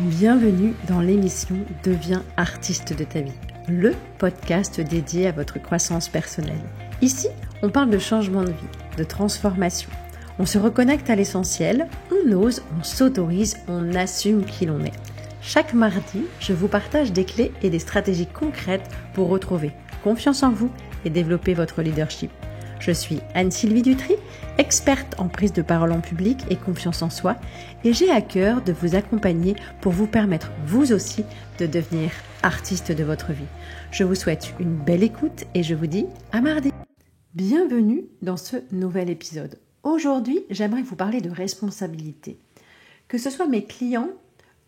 Bienvenue dans l'émission Deviens artiste de ta vie, le podcast dédié à votre croissance personnelle. Ici, on parle de changement de vie, de transformation. On se reconnecte à l'essentiel, on ose, on s'autorise, on assume qui l'on est. Chaque mardi, je vous partage des clés et des stratégies concrètes pour retrouver confiance en vous et développer votre leadership. Je suis Anne-Sylvie Dutry, experte en prise de parole en public et confiance en soi, et j'ai à cœur de vous accompagner pour vous permettre, vous aussi, de devenir artiste de votre vie. Je vous souhaite une belle écoute et je vous dis à mardi. Bienvenue dans ce nouvel épisode. Aujourd'hui, j'aimerais vous parler de responsabilité. Que ce soit mes clients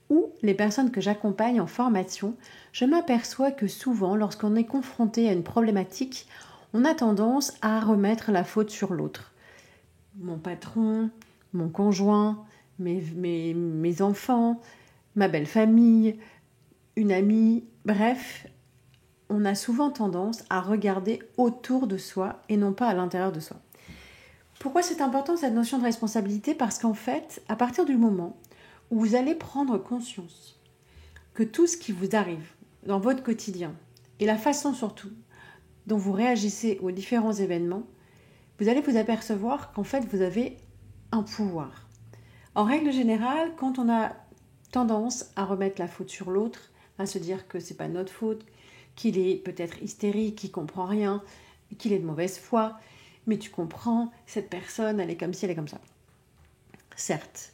ou les personnes que j'accompagne en formation, je m'aperçois que souvent, lorsqu'on est confronté à une problématique, on a tendance à remettre la faute sur l'autre. Mon patron, mon conjoint, mes enfants, ma belle famille, une amie, bref, on a souvent tendance à regarder autour de soi et non pas à l'intérieur de soi. Pourquoi c'est important cette notion de responsabilité ? Parce qu'en fait, à partir du moment où vous allez prendre conscience que tout ce qui vous arrive dans votre quotidien et la façon surtout dont vous réagissez aux différents événements, vous allez vous apercevoir qu'en fait vous avez un pouvoir. En règle générale, quand on a tendance à remettre la faute sur l'autre, à se dire que c'est pas notre faute, qu'il est peut-être hystérique, qu'il comprend rien, qu'il est de mauvaise foi, mais tu comprends, cette personne, elle est comme ci, elle est comme ça. Certes,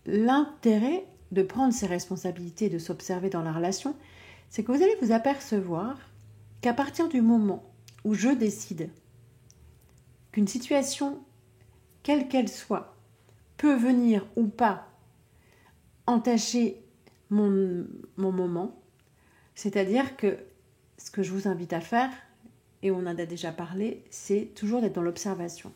l'intérêt de prendre ses responsabilités et de s'observer dans la relation, c'est que vous allez vous apercevoir qu'à partir du moment où je décide qu'une situation, quelle qu'elle soit, peut venir ou pas entacher mon moment, c'est-à-dire que ce que je vous invite à faire, et on en a déjà parlé, c'est toujours d'être dans l'observation.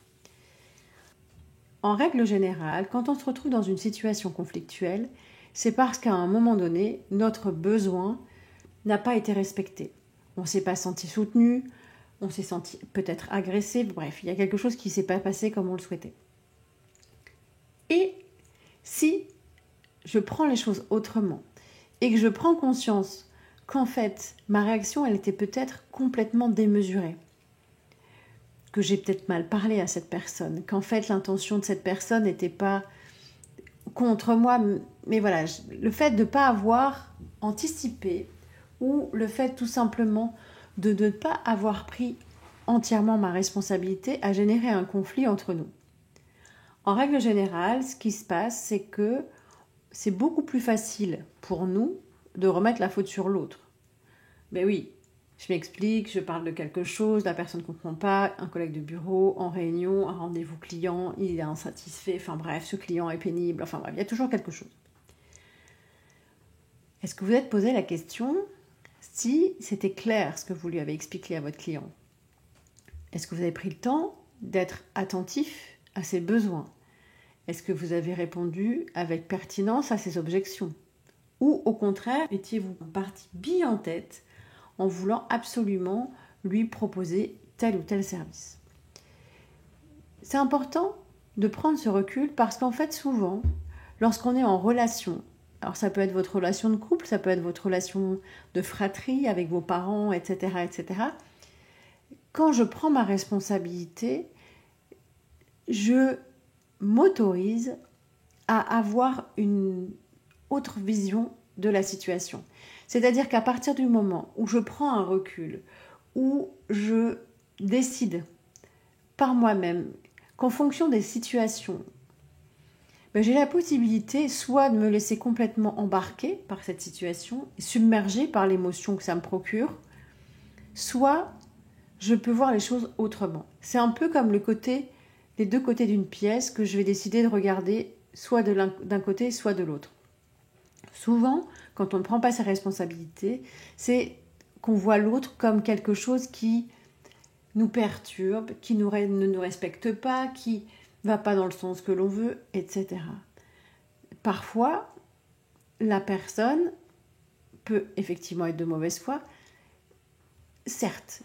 En règle générale, quand on se retrouve dans une situation conflictuelle, c'est parce qu'à un moment donné, notre besoin n'a pas été respecté. On ne s'est pas senti soutenu, on s'est senti peut-être agressé, bref, il y a quelque chose qui ne s'est pas passé comme on le souhaitait. Et si je prends les choses autrement et que je prends conscience qu'en fait, ma réaction, elle était peut-être complètement démesurée, que j'ai peut-être mal parlé à cette personne, qu'en fait, l'intention de cette personne n'était pas contre moi, mais voilà, le fait de ne pas avoir anticipé ou le fait tout simplement de ne pas avoir pris entièrement ma responsabilité a généré un conflit entre nous. En règle générale, ce qui se passe, c'est que c'est beaucoup plus facile pour nous de remettre la faute sur l'autre. Mais oui, je m'explique, je parle de quelque chose, la personne ne comprend pas, un collègue de bureau, en réunion, un rendez-vous client, il est insatisfait, enfin bref, ce client est pénible, enfin bref, il y a toujours quelque chose. Est-ce que vous vous êtes posé la question si c'était clair ce que vous lui avez expliqué à votre client? Est-ce que vous avez pris le temps d'être attentif à ses besoins? Est-ce que vous avez répondu avec pertinence à ses objections? Ou au contraire, étiez-vous parti bille en tête en voulant absolument lui proposer tel ou tel service? C'est important de prendre ce recul parce qu'en fait, souvent, lorsqu'on est en relation, alors ça peut être votre relation de couple, ça peut être votre relation de fratrie avec vos parents, etc., etc. Quand je prends ma responsabilité, je m'autorise à avoir une autre vision de la situation. C'est-à-dire qu'à partir du moment où je prends un recul, où je décide par moi-même qu'en fonction des situations, j'ai la possibilité soit de me laisser complètement embarquer par cette situation, submerger par l'émotion que ça me procure, soit je peux voir les choses autrement. C'est un peu comme les deux côtés d'une pièce que je vais décider de regarder soit d'un côté, soit de l'autre. Souvent, quand on ne prend pas ses responsabilités, c'est qu'on voit l'autre comme quelque chose qui nous perturbe, qui ne nous respecte pas, qui ne va pas dans le sens que l'on veut, etc. Parfois, la personne peut effectivement être de mauvaise foi. Certes,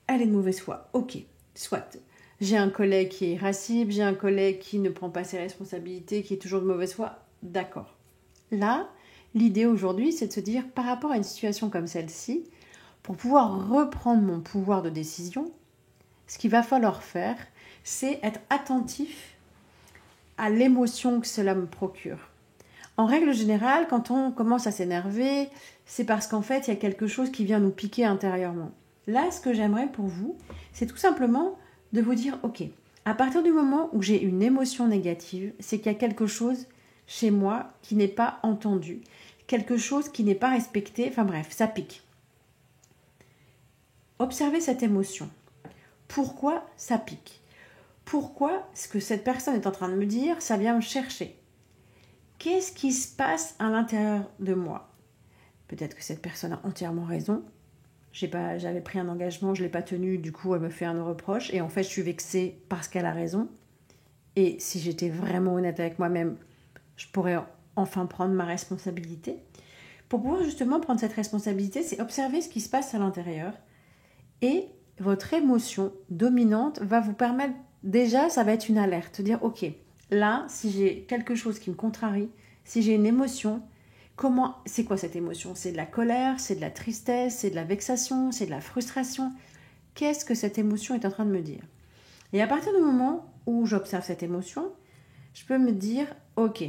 elle est de mauvaise foi, ok, soit. J'ai un collègue qui est irascible, j'ai un collègue qui ne prend pas ses responsabilités, qui est toujours de mauvaise foi, d'accord. Là, l'idée aujourd'hui, c'est de se dire, par rapport à une situation comme celle-ci, pour pouvoir reprendre mon pouvoir de décision, ce qu'il va falloir faire, c'est être attentif à l'émotion que cela me procure. En règle générale, quand on commence à s'énerver, c'est parce qu'en fait, il y a quelque chose qui vient nous piquer intérieurement. Là, ce que j'aimerais pour vous, c'est tout simplement de vous dire, ok, à partir du moment où j'ai une émotion négative, c'est qu'il y a quelque chose chez moi qui n'est pas entendu, quelque chose qui n'est pas respecté, enfin bref, ça pique. Observez cette émotion. Pourquoi ça pique ? Pourquoi ce que cette personne est en train de me dire, ça vient me chercher ? Qu'est-ce qui se passe à l'intérieur de moi ? Peut-être que cette personne a entièrement raison. J'avais pris un engagement, je ne l'ai pas tenu, du coup elle me fait un reproche. Et en fait, je suis vexée parce qu'elle a raison. Et si j'étais vraiment honnête avec moi-même, je pourrais enfin prendre ma responsabilité. Pour pouvoir justement prendre cette responsabilité, c'est observer ce qui se passe à l'intérieur. Et votre émotion dominante va vous permettre, déjà, ça va être une alerte. Dire, ok, là, si j'ai quelque chose qui me contrarie, si j'ai une émotion, c'est quoi cette émotion ? C'est de la colère, c'est de la tristesse, c'est de la vexation, c'est de la frustration. Qu'est-ce que cette émotion est en train de me dire ? Et à partir du moment où j'observe cette émotion, je peux me dire, ok,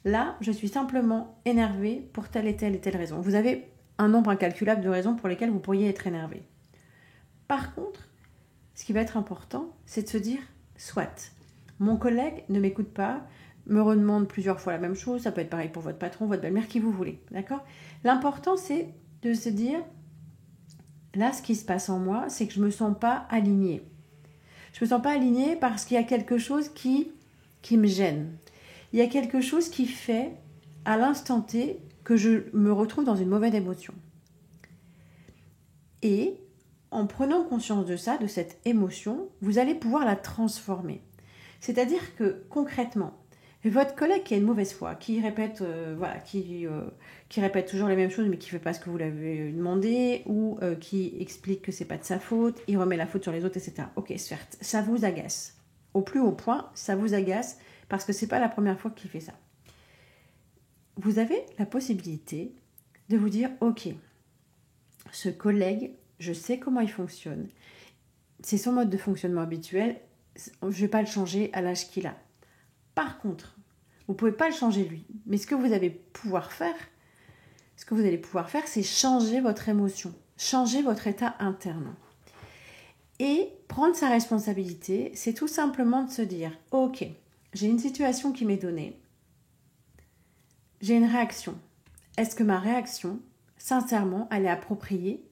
là, je suis simplement énervée pour telle et telle raison. Vous avez un nombre incalculable de raisons pour lesquelles vous pourriez être énervé. Par contre, ce qui va être important, c'est de se dire, soit, mon collègue ne m'écoute pas, me redemande plusieurs fois la même chose, ça peut être pareil pour votre patron, votre belle-mère, qui vous voulez, d'accord ? L'important, c'est de se dire, là, ce qui se passe en moi, c'est que je ne me sens pas alignée. Je ne me sens pas alignée parce qu'il y a quelque chose qui me gêne. Il y a quelque chose qui fait, à l'instant T, que je me retrouve dans une mauvaise émotion. Et en prenant conscience de ça, de cette émotion, vous allez pouvoir la transformer. C'est-à-dire que, concrètement, votre collègue qui a une mauvaise foi, qui répète, qui répète toujours les mêmes choses, mais qui ne fait pas ce que vous l'avez demandé, ou qui explique que ce n'est pas de sa faute, il remet la faute sur les autres, etc. Ok, certes, ça vous agace. Au plus haut point, ça vous agace, parce que ce n'est pas la première fois qu'il fait ça. Vous avez la possibilité de vous dire, ok, ce collègue, je sais comment il fonctionne. C'est son mode de fonctionnement habituel. Je ne vais pas le changer à l'âge qu'il a. Par contre, vous ne pouvez pas le changer lui. Mais ce que vous allez pouvoir faire, c'est changer votre émotion, changer votre état interne. Et prendre sa responsabilité, c'est tout simplement de se dire, ok, j'ai une situation qui m'est donnée. J'ai une réaction. Est-ce que ma réaction, sincèrement, elle est appropriée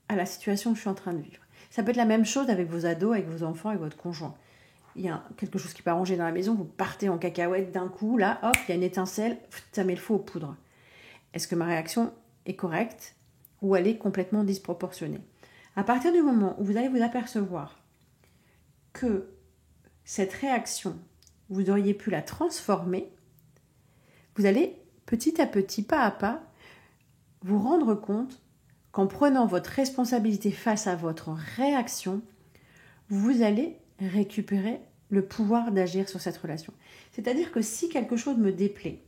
à la situation que je suis en train de vivre ? Ça peut être la même chose avec vos ados, avec vos enfants, avec votre conjoint. Il y a quelque chose qui n'est pas rangé dans la maison, vous partez en cacahuète d'un coup, là, hop, il y a une étincelle, ça met le feu aux poudres. Est-ce que ma réaction est correcte ou elle est complètement disproportionnée ? À partir du moment où vous allez vous apercevoir que cette réaction, vous auriez pu la transformer, vous allez petit à petit, pas à pas, vous rendre compte qu'en prenant votre responsabilité face à votre réaction, vous allez récupérer le pouvoir d'agir sur cette relation. C'est-à-dire que si quelque chose me déplaît,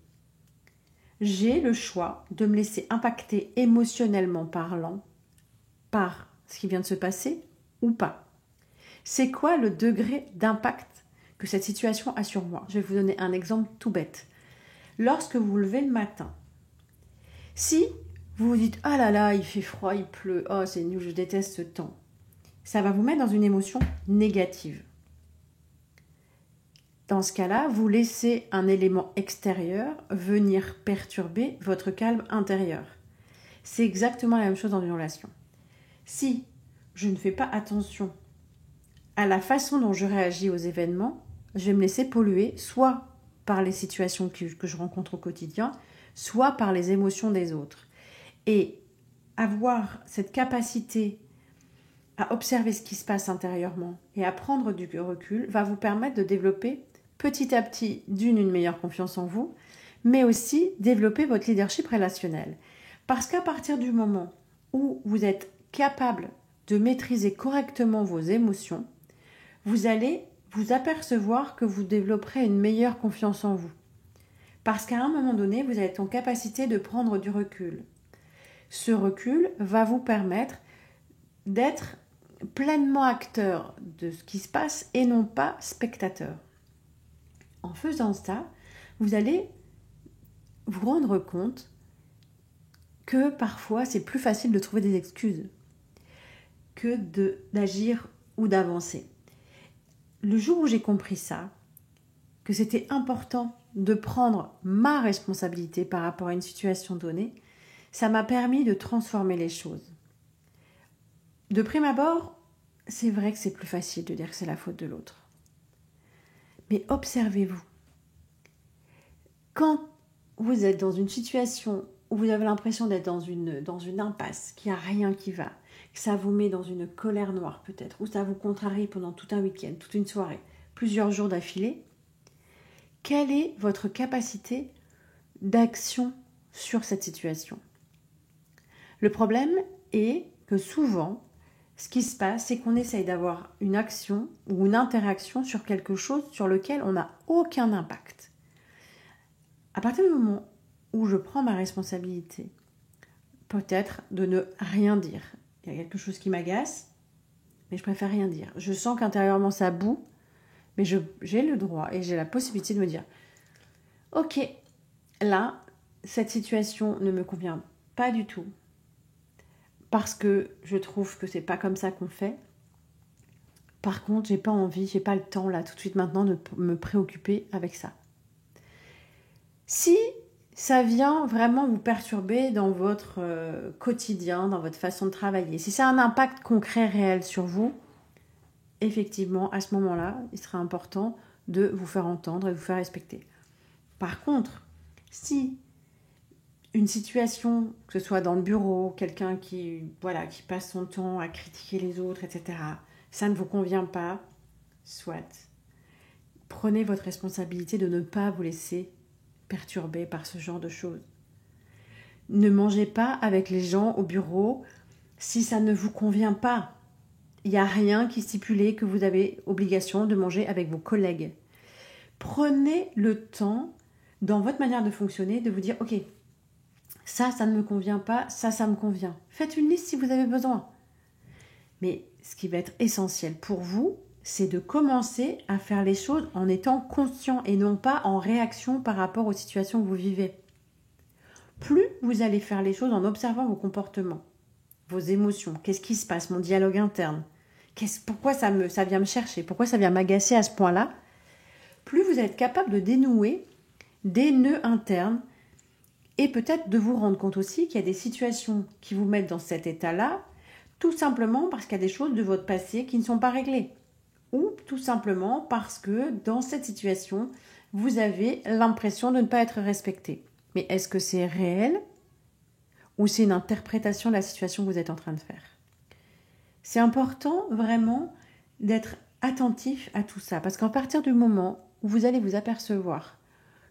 j'ai le choix de me laisser impacter émotionnellement parlant par ce qui vient de se passer ou pas. C'est quoi le degré d'impact que cette situation a sur moi ? Je vais vous donner un exemple tout bête. Lorsque vous vous levez le matin, si vous vous dites « Ah là là, il fait froid, il pleut, oh c'est nul, je déteste ce temps », ça va vous mettre dans une émotion négative. Dans ce cas-là, vous laissez un élément extérieur venir perturber votre calme intérieur. C'est exactement la même chose dans une relation. Si je ne fais pas attention à la façon dont je réagis aux événements, je vais me laisser polluer soit par les situations que je rencontre au quotidien, soit par les émotions des autres. Et avoir cette capacité à observer ce qui se passe intérieurement et à prendre du recul va vous permettre de développer petit à petit, une meilleure confiance en vous, mais aussi développer votre leadership relationnel. Parce qu'à partir du moment où vous êtes capable de maîtriser correctement vos émotions, vous allez vous apercevoir que vous développerez une meilleure confiance en vous. Parce qu'à un moment donné, vous êtes en capacité de prendre du recul. Ce recul va vous permettre d'être pleinement acteur de ce qui se passe et non pas spectateur. En faisant ça, vous allez vous rendre compte que parfois c'est plus facile de trouver des excuses que d'agir ou d'avancer. Le jour où j'ai compris ça, que c'était important de prendre ma responsabilité par rapport à une situation donnée, ça m'a permis de transformer les choses. De prime abord, c'est vrai que c'est plus facile de dire que c'est la faute de l'autre. Mais observez-vous. Quand vous êtes dans une situation où vous avez l'impression d'être dans une impasse, qu'il n'y a rien qui va, que ça vous met dans une colère noire peut-être, ou ça vous contrarie pendant tout un week-end, toute une soirée, plusieurs jours d'affilée, quelle est votre capacité d'action sur cette situation ? Le problème est que souvent, ce qui se passe, c'est qu'on essaye d'avoir une action ou une interaction sur quelque chose sur lequel on n'a aucun impact. À partir du moment où je prends ma responsabilité, peut-être de ne rien dire. Il y a quelque chose qui m'agace, mais je préfère rien dire. Je sens qu'intérieurement ça boue, mais j'ai le droit et j'ai la possibilité de me dire « Ok, là, cette situation ne me convient pas du tout, parce que je trouve que c'est pas comme ça qu'on fait. Par contre, j'ai pas envie, j'ai pas le temps là tout de suite maintenant de me préoccuper avec ça. » Si ça vient vraiment vous perturber dans votre quotidien, dans votre façon de travailler, si ça a un impact concret, réel sur vous, effectivement, à ce moment-là, il sera important de vous faire entendre et de vous faire respecter. Par contre, si une situation, que ce soit dans le bureau, quelqu'un qui passe son temps à critiquer les autres, etc., ça ne vous convient pas, soit. Prenez votre responsabilité de ne pas vous laisser perturber par ce genre de choses. Ne mangez pas avec les gens au bureau si ça ne vous convient pas. Il n'y a rien qui stipule que vous avez obligation de manger avec vos collègues. Prenez le temps, dans votre manière de fonctionner, de vous dire « Ok, ça ne me convient pas, ça me convient. » Faites une liste si vous avez besoin. Mais ce qui va être essentiel pour vous, c'est de commencer à faire les choses en étant conscient et non pas en réaction par rapport aux situations que vous vivez. Plus vous allez faire les choses en observant vos comportements, vos émotions, qu'est-ce qui se passe, mon dialogue interne, pourquoi ça vient me chercher, pourquoi ça vient m'agacer à ce point-là, plus vous êtes capable de dénouer des nœuds internes et peut-être de vous rendre compte aussi qu'il y a des situations qui vous mettent dans cet état-là, tout simplement parce qu'il y a des choses de votre passé qui ne sont pas réglées. Ou tout simplement parce que dans cette situation, vous avez l'impression de ne pas être respecté. Mais est-ce que c'est réel ou c'est une interprétation de la situation que vous êtes en train de faire ? C'est important vraiment d'être attentif à tout ça. Parce qu'à partir du moment où vous allez vous apercevoir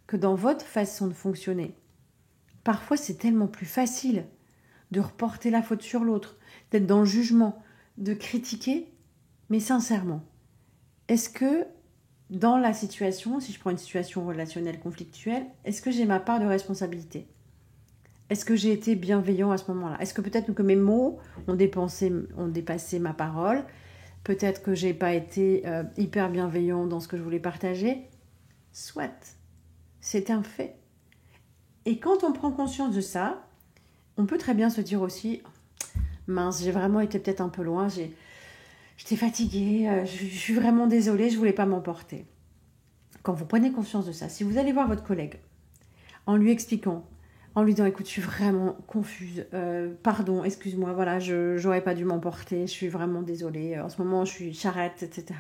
que dans votre façon de fonctionner, parfois c'est tellement plus facile de reporter la faute sur l'autre, d'être dans le jugement, de critiquer, mais sincèrement, est-ce que dans la situation, si je prends une situation relationnelle conflictuelle, est-ce que j'ai ma part de responsabilité ? Est-ce que j'ai été bienveillant à ce moment-là ? Est-ce que peut-être que mes mots ont dépassé ma parole ? Peut-être que je n'ai pas été hyper bienveillant dans ce que je voulais partager ? Soit, c'est un fait. Et quand on prend conscience de ça, on peut très bien se dire aussi « Mince, j'ai vraiment été peut-être un peu loin, j'étais fatiguée, je suis vraiment désolée, je ne voulais pas m'emporter. » Quand vous prenez conscience de ça, si vous allez voir votre collègue en lui expliquant, en lui disant « Écoute, je suis vraiment confuse, pardon, excuse-moi, voilà, je n'aurais pas dû m'emporter, je suis vraiment désolée, en ce moment je suis charrette, etc. »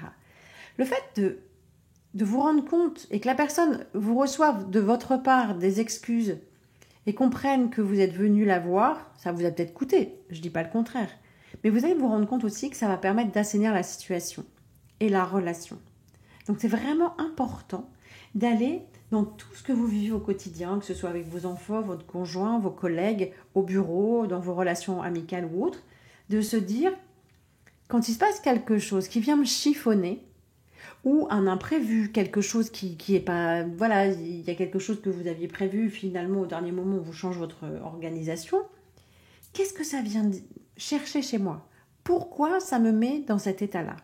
Le fait de vous rendre compte et que la personne vous reçoive de votre part des excuses et comprenne que vous êtes venu la voir, ça vous a peut-être coûté, je ne dis pas le contraire, mais vous allez vous rendre compte aussi que ça va permettre d'assainir la situation et la relation. Donc c'est vraiment important d'aller dans tout ce que vous vivez au quotidien, que ce soit avec vos enfants, votre conjoint, vos collègues, au bureau, dans vos relations amicales ou autres, de se dire, quand il se passe quelque chose qui vient me chiffonner, ou un imprévu, quelque chose qui est pas... Voilà, il y a quelque chose que vous aviez prévu, finalement, au dernier moment, on vous change votre organisation. Qu'est-ce que ça vient chercher chez moi? Pourquoi ça me met dans cet état-là?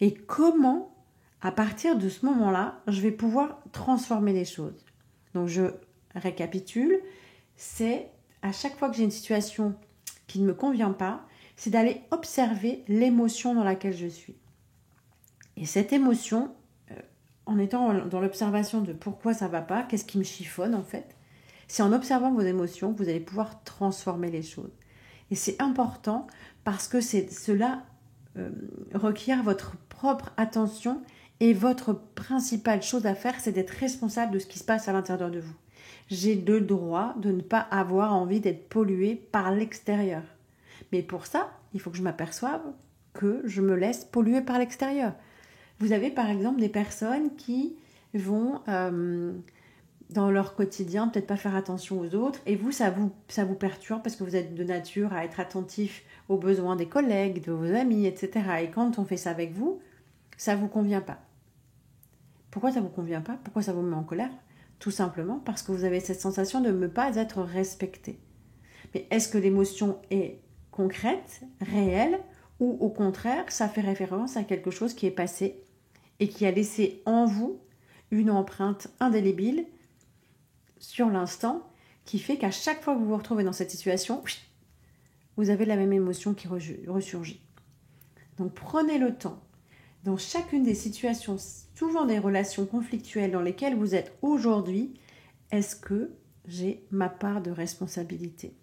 Et comment, à partir de ce moment-là, je vais pouvoir transformer les choses? Donc, je récapitule. C'est à chaque fois que j'ai une situation qui ne me convient pas, c'est d'aller observer l'émotion dans laquelle je suis. Et cette émotion, en étant dans l'observation de pourquoi ça ne va pas, qu'est-ce qui me chiffonne en fait, c'est en observant vos émotions que vous allez pouvoir transformer les choses. Et c'est important parce que cela requiert votre propre attention et votre principale chose à faire, c'est d'être responsable de ce qui se passe à l'intérieur de vous. J'ai le droit de ne pas avoir envie d'être polluée par l'extérieur. Mais pour ça, il faut que je m'aperçoive que je me laisse polluer par l'extérieur. Vous avez par exemple des personnes qui vont dans leur quotidien peut-être pas faire attention aux autres et ça vous perturbe parce que vous êtes de nature à être attentif aux besoins des collègues, de vos amis, etc. Et quand on fait ça avec vous, ça ne vous convient pas. Pourquoi ça ne vous convient pas? Pourquoi ça vous met en colère? Tout simplement parce que vous avez cette sensation de ne pas être respecté. Mais est-ce que l'émotion est concrète, réelle, ou au contraire, ça fait référence à quelque chose qui est passé et qui a laissé en vous une empreinte indélébile sur l'instant qui fait qu'à chaque fois que vous vous retrouvez dans cette situation, vous avez la même émotion qui ressurgit. Donc prenez le temps, dans chacune des situations, souvent des relations conflictuelles dans lesquelles vous êtes aujourd'hui, est-ce que j'ai ma part de responsabilité?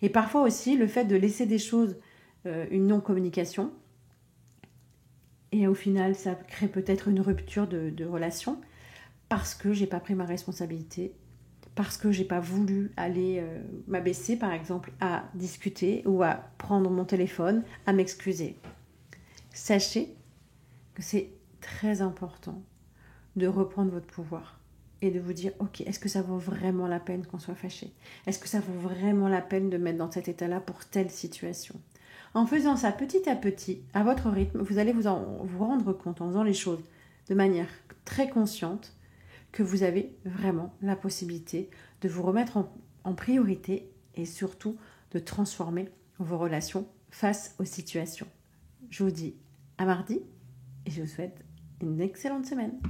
Et parfois aussi, le fait de laisser des choses, une non-communication, et au final, ça crée peut-être une rupture de relation, parce que j'ai pas pris ma responsabilité, parce que j'ai pas voulu aller m'abaisser, par exemple, à discuter ou à prendre mon téléphone, à m'excuser. Sachez que c'est très important de reprendre votre pouvoir et de vous dire, ok, est-ce que ça vaut vraiment la peine qu'on soit fâché? Est-ce que ça vaut vraiment la peine de mettre dans cet état-là pour telle situation? En faisant ça petit à petit, à votre rythme, vous allez vous rendre compte en faisant les choses de manière très consciente que vous avez vraiment la possibilité de vous remettre en priorité et surtout de transformer vos relations face aux situations. Je vous dis à mardi et je vous souhaite une excellente semaine.